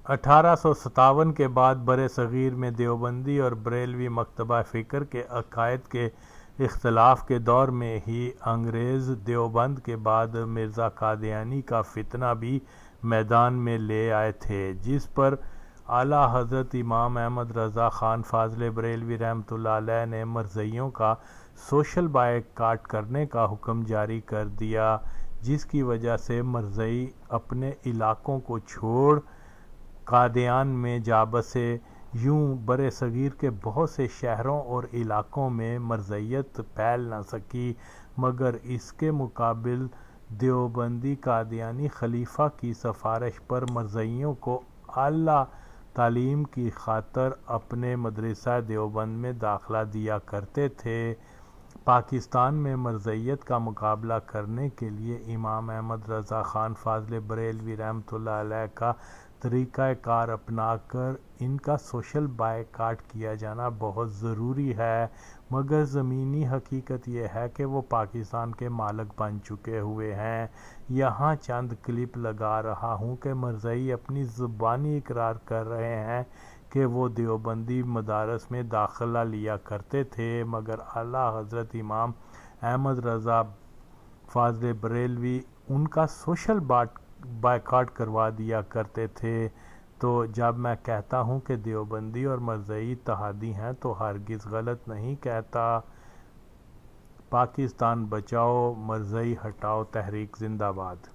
1857 کے بعد بر صغیر میں دیوبندی اور بریلوی مکتبہ فکر کے عقائد کے اختلاف کے دور میں ہی انگریز دیوبند کے بعد مرزا قادیانی کا فتنہ بھی میدان میں لے آئے تھے، جس پر اعلیٰ حضرت امام احمد رضا خان فاضل بریلوی رحمۃ اللہ علیہ نے مرزائیوں کا سوشل بائیکاٹ کرنے کا حکم جاری کر دیا، جس کی وجہ سے مرزائی اپنے علاقوں کو چھوڑ قادیان میں جا بسے۔ یوں بر صغیر کے بہت سے شہروں اور علاقوں میں مرزائیت پھیل نہ سکی، مگر اس کے مقابل دیوبندی قادیانی خلیفہ کی سفارش پر مرزائیوں کو اعلیٰ تعلیم کی خاطر اپنے مدرسہ دیوبند میں داخلہ دیا کرتے تھے۔ پاکستان میں مرزائیت کا مقابلہ کرنے کے لیے امام احمد رضا خان فاضل بریلوی رحمۃ اللہ علیہ کا طریقہ کار اپنا کر ان کا سوشل بائیکاٹ کیا جانا بہت ضروری ہے، مگر زمینی حقیقت یہ ہے کہ وہ پاکستان کے مالک بن چکے ہوئے ہیں۔ یہاں چند کلپ لگا رہا ہوں کہ مرزائی اپنی زبانی اقرار کر رہے ہیں کہ وہ دیوبندی مدارس میں داخلہ لیا کرتے تھے، مگر اعلیٰ حضرت امام احمد رضا فاضل بریلوی ان کا سوشل بائیکاٹ کروا دیا کرتے تھے۔ تو جب میں کہتا ہوں کہ دیوبندی اور مرزائی اتحادی ہیں تو ہرگز غلط نہیں کہتا۔ پاکستان بچاؤ، مرزائی ہٹاؤ تحریک زندہ باد۔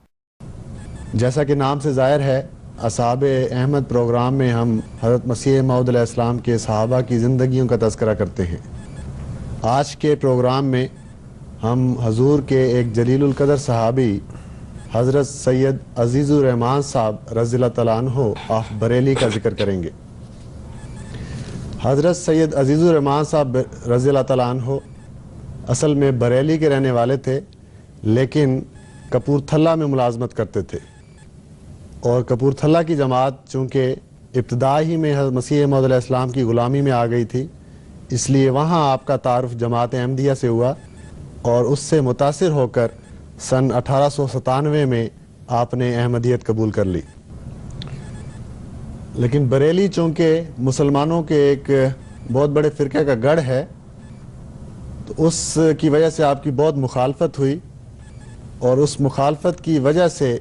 جیسا کہ نام سے ظاہر ہے، اصحاب احمد پروگرام میں ہم حضرت مسیح موعود علیہ السلام کے صحابہ کی زندگیوں کا تذکرہ کرتے ہیں۔ آج کے پروگرام میں ہم حضور کے ایک جلیل القدر صحابی حضرت سید عزیز الرحمان صاحب رضی اللہ تعالیٰ عنہ آف بریلی کا ذکر کریں گے۔ حضرت سید عزیز الرحمان صاحب رضی اللہ تعالیٰ عنہ اصل میں بریلی کے رہنے والے تھے، لیکن کپورتھلا میں ملازمت کرتے تھے، اور کپورتھلا کی جماعت چونکہ ابتدا ہی میں حضرت مسیح موعود علیہ السلام کی غلامی میں آ گئی تھی، اس لیے وہاں آپ کا تعارف جماعت احمدیہ سے ہوا، اور اس سے متاثر ہو کر سن 1897 میں آپ نے احمدیت قبول کر لی۔ لیکن بریلی چونکہ مسلمانوں کے ایک بہت بڑے فرقے کا گڑھ ہے، تو اس کی وجہ سے آپ کی بہت مخالفت ہوئی، اور اس مخالفت کی وجہ سے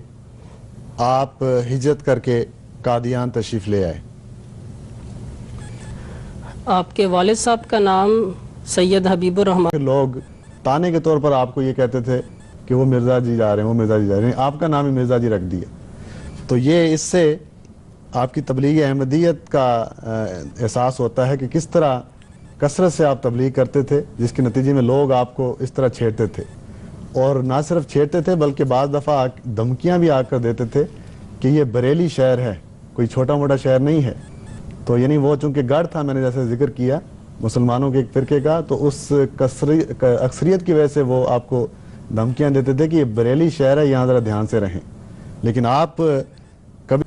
آپ ہجرت کر کے قادیان تشریف لے آئے۔ آپ کے والد صاحب کا نام سید حبیب الرحمان۔ لوگ تانے کے طور پر آپ کو یہ کہتے تھے کہ وہ مرزا جی جا رہے ہیں، وہ مرزا جی جا رہے ہیں، آپ کا نام ہی مرزا جی رکھ دیا۔ تو یہ اس سے آپ کی تبلیغ احمدیت کا احساس ہوتا ہے کہ کس طرح کثرت سے آپ تبلیغ کرتے تھے، جس کے نتیجے میں لوگ آپ کو اس طرح چھیڑتے تھے، اور نہ صرف چھیڑتے تھے بلکہ بعض دفعہ دھمکیاں بھی آ کر دیتے تھے کہ یہ بریلی شہر ہے، کوئی چھوٹا موٹا شہر نہیں ہے۔ تو یعنی وہ چونکہ گڑھ تھا، میں نے جیسے ذکر کیا مسلمانوں کے ایک فرقے کا، تو اس اکثریت کی وجہ سے وہ آپ کو دھمکیاں دیتے تھے کہ یہ بریلی شہر ہے، یہاں ذرا دھیان سے رہیں۔ لیکن آپ کبھی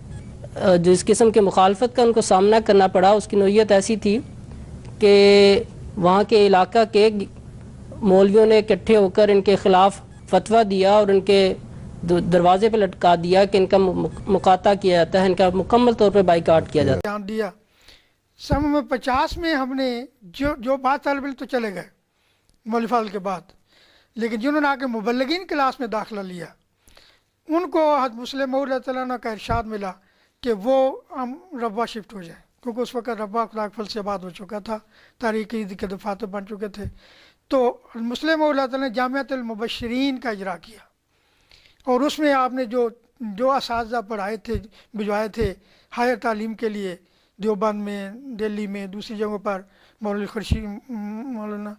جو اس قسم کے مخالفت کا ان کو سامنا کرنا پڑا، اس کی نوعیت ایسی تھی کہ وہاں کے علاقہ کے مولویوں نے اکٹھے ہو کر ان کے خلاف فتویٰ دیا اور ان کے دروازے پہ لٹکا دیا کہ ان کا مقاطع کیا جاتا ہے، ان کا مکمل طور پہ بائیکاٹ کیا جاتا ہے۔ سن 50 میں ہم نے جو بات طالب علم تو چلے گئے مولوی فاضل کے بعد، لیکن جنہوں نے آگے مبلغین کلاس میں داخلہ لیا، ان کو حضرت مسلم موعود علیہ السلام کا ارشاد ملا کہ وہ ہم ربوہ شفٹ ہو جائیں، کیونکہ اس وقت ربوہ خدا کے فضل سے آباد ہو چکا تھا، تاریخ عید کے دفاتر بن چکے تھے۔ تو مسلم موعود علیہ السلام نے جامعۃ المبشرین کا اجرا کیا، اور اس میں آپ نے جو اساتذہ پڑھائے تھے، بھجوائے تھے ہائر تعلیم کے لیے دیوبند میں، دلی میں، دوسری جگہوں پر، مولانا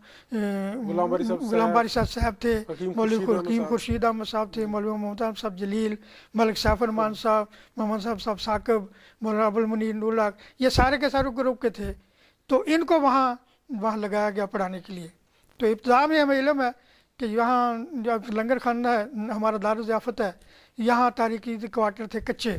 غلام باری صاحب تھے، مولوی حکیم خورشید احمد صاحب تھے، مولوی محمد صاحب جلیل، ملک سیف الرحمان صاحب، محمد صاحب ثاقب، مولانا ابو المنیر نور، یہ سارے کے سارے گروپ کے تھے۔ تو ان کو وہاں لگایا گیا پڑھانے کے لیے۔ تو ابتدا میں ہمیں علم ہے کہ یہاں جب لنگر خانہ ہے، ہمارا دار ضیافت ہے، یہاں تاریخی کوارٹر تھے کچے،